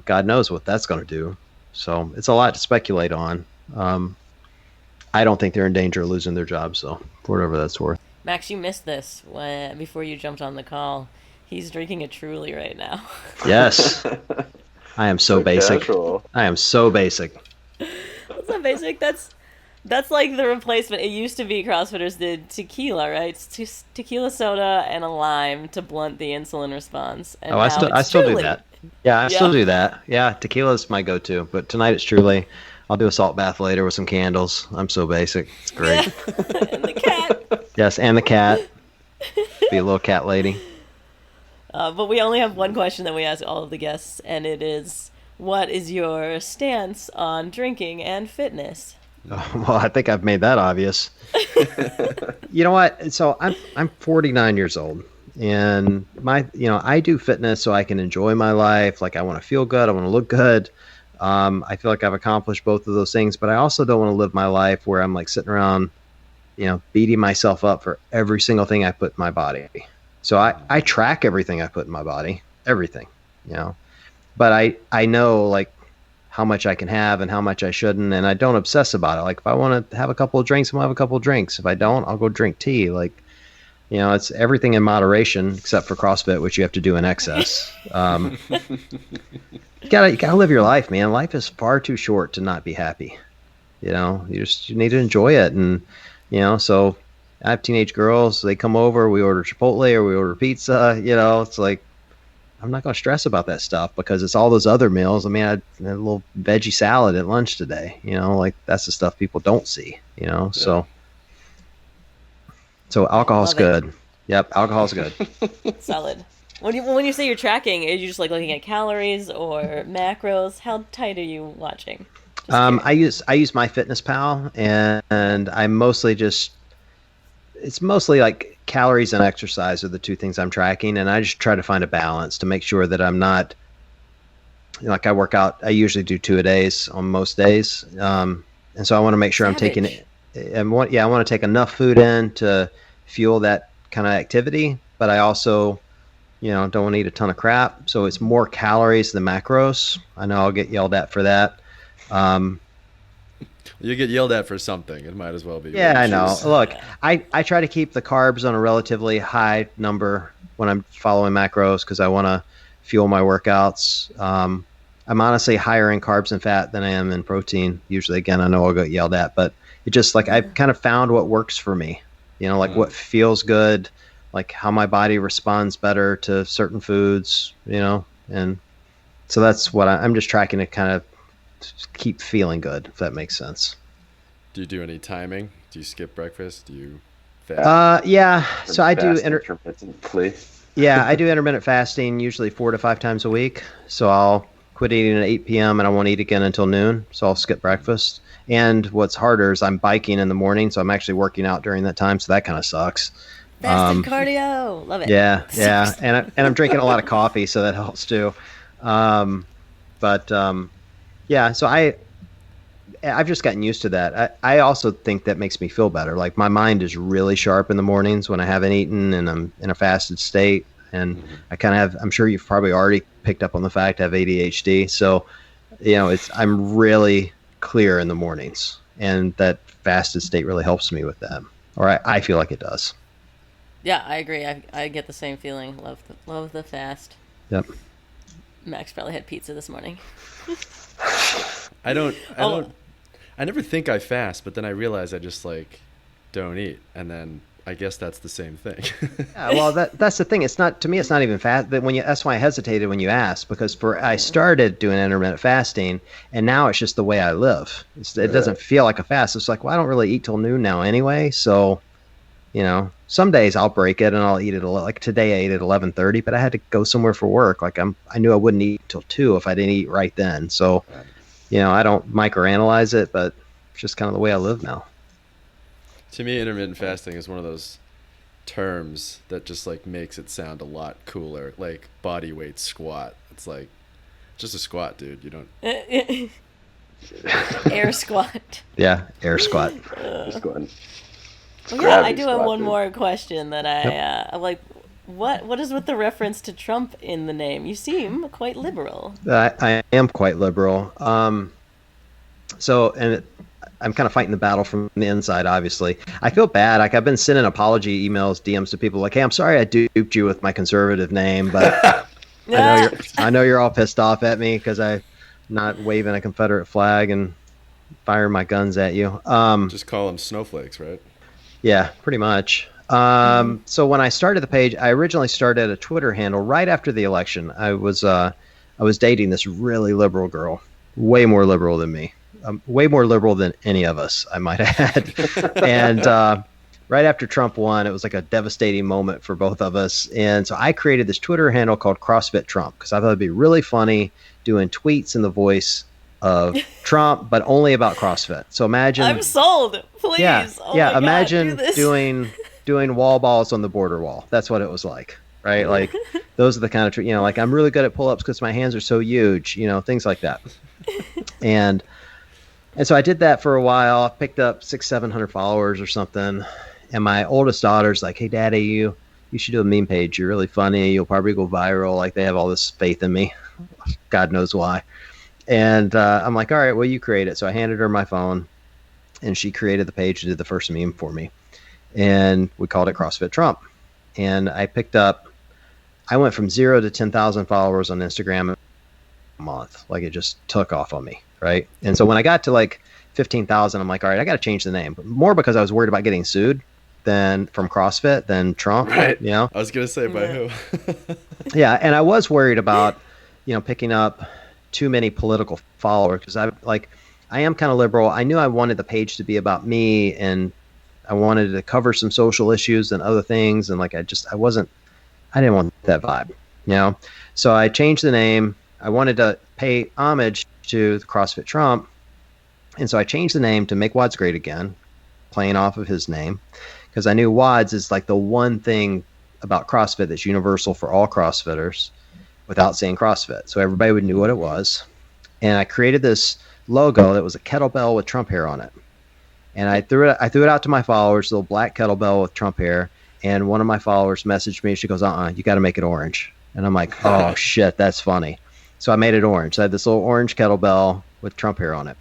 God knows what that's going to do. So it's a lot to speculate on. I don't think they're in danger of losing their jobs, though, for whatever that's worth. Max, you missed this before you jumped on the call. He's drinking a Truly right now. Yes. I am so basic. Casual. I am so basic. That's not basic. That's like the replacement. It used to be CrossFitters did tequila, right? It's just tequila soda and a lime to blunt the insulin response. And I still do that. Yeah, I still do that. Yeah, tequila's my go-to, but tonight it's Truly. I'll do a salt bath later with some candles. I'm so basic. It's great. And the cat. Yes, and the cat. Be a little cat lady. But we only have one question that we ask all of the guests, and it is, what is your stance on drinking and fitness? Well, I think I've made that obvious. You know what? So I'm 49 years old, and I do fitness so I can enjoy my life. Like, I want to feel good. I want to look good. I feel like I've accomplished both of those things, but I also don't want to live my life where I'm like sitting around, beating myself up for every single thing I put in my body. So I track everything I put in my body, everything, but I know, like, how much I can have and how much I shouldn't, and I don't obsess about it. Like, if I want to have a couple of drinks, I'm gonna have a couple of drinks. If I don't, I'll go drink tea. Like, it's everything in moderation except for CrossFit, which you have to do in excess. You gotta live your life, man. Life is far too short to not be happy. You need to enjoy it. And, so I have teenage girls, they come over, we order Chipotle or we order pizza, it's like, I'm not going to stress about that stuff because it's all those other meals. I mean, I had a little veggie salad at lunch today, like that's the stuff people don't see, Yeah. so alcohol's good. Yep. Alcohol's good. Solid. When you say you're tracking, are you just like looking at calories or macros? How tight are you watching? I use MyFitnessPal, and I mostly it's mostly like calories and exercise are the two things I'm tracking, and I just try to find a balance to make sure that I'm not, like I work out. I usually do 2 a days on most days, and so I want to make sure I'm taking it. I want to take enough food in to fuel that kind of activity, but I also, don't want to eat a ton of crap. So it's more calories than macros. I know I'll get yelled at for that. You get yelled at for something. It might as well be. Yeah, I know. Look, I try to keep the carbs on a relatively high number when I'm following macros because I want to fuel my workouts. I'm honestly higher in carbs and fat than I am in protein. Usually, again, I know I'll get yelled at, but it just like I've kind of found what works for me. What feels good, like how my body responds better to certain foods, and so that's what I'm just tracking to kind of keep feeling good, if that makes sense. Do you do any timing? Do you skip breakfast? Do you fast? Yeah. So I do intermittently. Yeah, I do intermittent fasting usually 4 to 5 times a week. So I'll quit eating at 8 p.m. and I won't eat again until noon. So I'll skip breakfast. And what's harder is I'm biking in the morning, so I'm actually working out during that time. So that kind of sucks. Fasted cardio, love it. Yeah, and I'm drinking a lot of coffee, so that helps too. Yeah, so I've just gotten used to that. I also think that makes me feel better. Like my mind is really sharp in the mornings when I haven't eaten and I'm in a fasted state. And I kind of have, I'm sure you've probably already picked up on the fact I have ADHD. So, I'm really clear in the mornings, and that fasted state really helps me with that. Or I feel like it does. Yeah, I agree. I get the same feeling. Love the fast. Yep. Max probably had pizza this morning. I never think I fast, but then I realize I just like don't eat, and then I guess that's the same thing. Yeah, well, that's the thing. It's not, to me, it's not even fast. That's why I hesitated when you asked, because I started doing intermittent fasting, and now it's just the way I live. It doesn't feel like a fast. It's like, well, I don't really eat till noon now anyway. So, some days I'll break it and I'll eat it like today I ate at 11:30, but I had to go somewhere for work. Like I knew I wouldn't eat till 2 if I didn't eat right then. So, I don't microanalyze it, but it's just kind of the way I live now. To me, intermittent fasting is one of those terms that just like makes it sound a lot cooler. Like body weight squat. It's like just a squat, dude. You don't Air squat. Yeah, air squat. Just go ahead. Well, yeah, I do have one more question that I'm like, what is with the reference to Trump in the name? You seem quite liberal. I am quite liberal. I'm kind of fighting the battle from the inside, obviously. I feel bad. Like I've been sending apology emails, DMs to people like, hey, I'm sorry I duped you with my conservative name, but I know you're all pissed off at me because I'm not waving a Confederate flag and firing my guns at you. just call them snowflakes, right? Yeah, pretty much. So when I started the page, I originally started a Twitter handle right after the election. I was dating this really liberal girl, way more liberal than me. Way more liberal than any of us, I might add. And right after Trump won, it was like a devastating moment for both of us. And so I created this Twitter handle called CrossFit Trump because I thought it'd be really funny doing tweets in the voice of Trump, but only about CrossFit. So imagine. I'm sold. Please. Yeah, Oh my God, imagine do doing wall balls on the border wall. That's what it was like, right? Like those are the kind of, like I'm really good at pull-ups because my hands are so huge, things like that. And so I did that for a while. I picked up 600-700 followers or something. And my oldest daughter's like, hey, Daddy, you should do a meme page. You're really funny. You'll probably go viral. Like they have all this faith in me. God knows why. And I'm like, all right, well, you create it. So I handed her my phone and she created the page and did the first meme for me. And we called it CrossFit Trump. and I went from 0 to 10,000 followers on Instagram in a month. Like it just took off on me, right? And so when I got to like 15,000, I'm like, all right, I got to change the name. But more because I was worried about getting sued than from CrossFit than Trump, Right. you know? I was gonna say by who? Yeah, and I was worried about, picking up too many political followers because I am kind of liberal. I knew I wanted the page to be about me, and I wanted to cover some social issues and other things, and like I didn't want that vibe, you know. So I changed the name. I wanted to pay homage to the CrossFit Trump, and so I changed the name to Make WODs Great Again, playing off of his name, because I knew WODs is like the one thing about CrossFit that's universal for all CrossFitters without saying CrossFit. So everybody would know what it was. And I created this logo that was a kettlebell with Trump hair on it. And I threw it out to my followers, little black kettlebell with Trump hair. And one of my followers messaged me. She goes, you got to make it orange. And I'm like, oh shit, that's funny. So I made it orange. So I had this little orange kettlebell with Trump hair on it.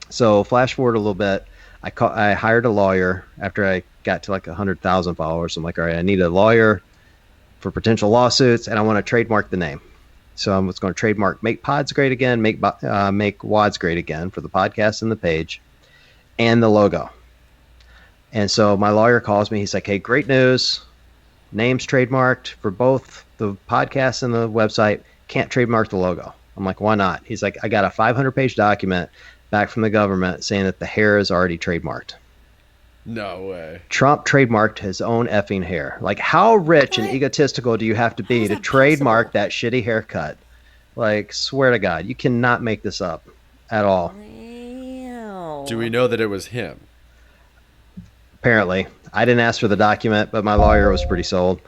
So flash forward a little bit. I hired a lawyer after I got to like 100,000 followers. I'm like, all right, I need a lawyer for potential lawsuits, and I want to trademark the name. So I was going to trademark Make Pods Great Again, Make WODs Great Again for the podcast and the page, and the logo. And so my lawyer calls me. He's like, hey, great news. Name's trademarked for both the podcast and the website. Can't trademark the logo. I'm like, why not? He's like, I got a 500-page document back from the government saying that the hair is already trademarked. No way. Trump trademarked his own effing hair. Like, how rich and egotistical do you have to be to trademark that shitty haircut? Like, swear to God, you cannot make this up at all. Wow. Do we know that it was him? Apparently. I didn't ask for the document, but my lawyer was pretty sold.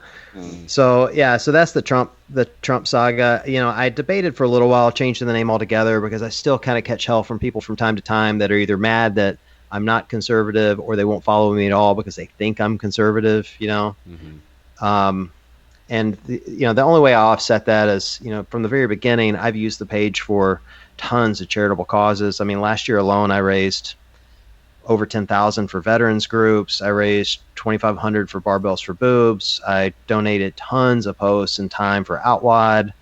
So yeah, so that's the Trump saga. I debated for a little while changing the name altogether because I still kind of catch hell from people from time to time that are either mad that I'm not conservative or they won't follow me at all because they think I'm conservative, Mm-hmm. And the only way I offset that is, from the very beginning, I've used the page for tons of charitable causes. I mean, last year alone, I raised over 10,000 for veterans groups. I raised 2,500 for Barbells for Boobs. I donated tons of posts and time for Outwad.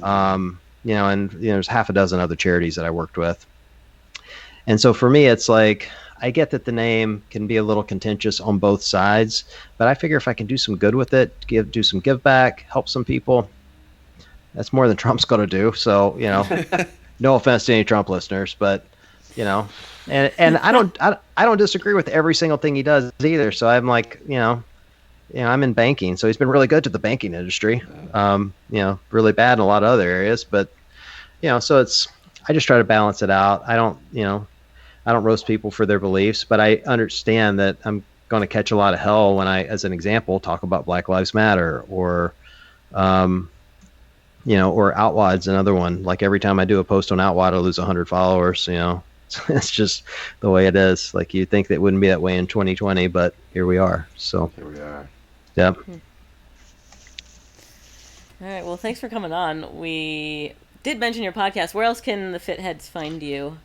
And there's half a dozen other charities that I worked with. And so for me, it's like, I get that the name can be a little contentious on both sides, but I figure if I can do some good with it, do some give back, help some people, that's more than Trump's going to do. So, no offense to any Trump listeners, but and I don't disagree with every single thing he does either. So I'm like, I'm in banking, so he's been really good to the banking industry. Really bad in a lot of other areas, but so I just try to balance it out. I don't roast people for their beliefs, but I understand that I'm going to catch a lot of hell when I, as an example, talk about Black Lives Matter or Outwad's another one. Like every time I do a post on Outwad, I lose 100 followers, It's just the way it is. Like you think that it wouldn't be that way in 2020, but here we are. So Here we are. Yep. All right. Well, thanks for coming on. We did mention your podcast. Where else can the Fitheads find you?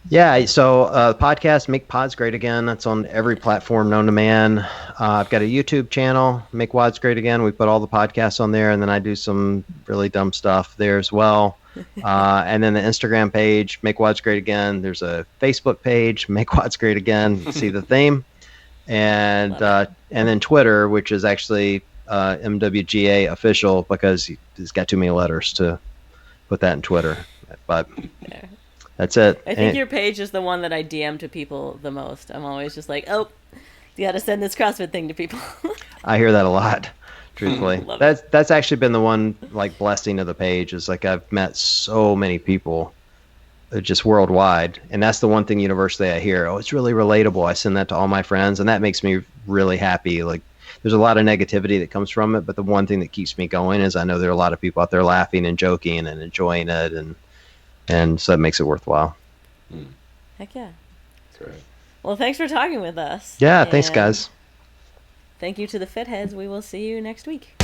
Yeah, so podcast, Make Pods Great Again. That's on every platform known to man. I've got a YouTube channel, Make WODs Great Again. We put all the podcasts on there, and then I do some really dumb stuff there as well. And then the Instagram page, Make WODs Great Again. There's a Facebook page, Make WODs Great Again. See the theme. And then Twitter, which is actually MWGA official because it's got too many letters to put that in Twitter. But There. that's it. I think your page is the one that I DM to people the most. I'm always just like, oh, you got to send this CrossFit thing to people. I hear that a lot, truthfully. Love That's actually been the one like blessing of the page is like I've met so many people just worldwide. And that's the one thing universally I hear. Oh, it's really relatable. I send that to all my friends and that makes me really happy. Like there's a lot of negativity that comes from it. But the one thing that keeps me going is I know there are a lot of people out there laughing and joking and enjoying it. And so it makes it worthwhile. Heck yeah. That's right. Well, thanks for talking with us. Yeah, thanks, And guys. Thank you to the Fitheads. We will see you next week.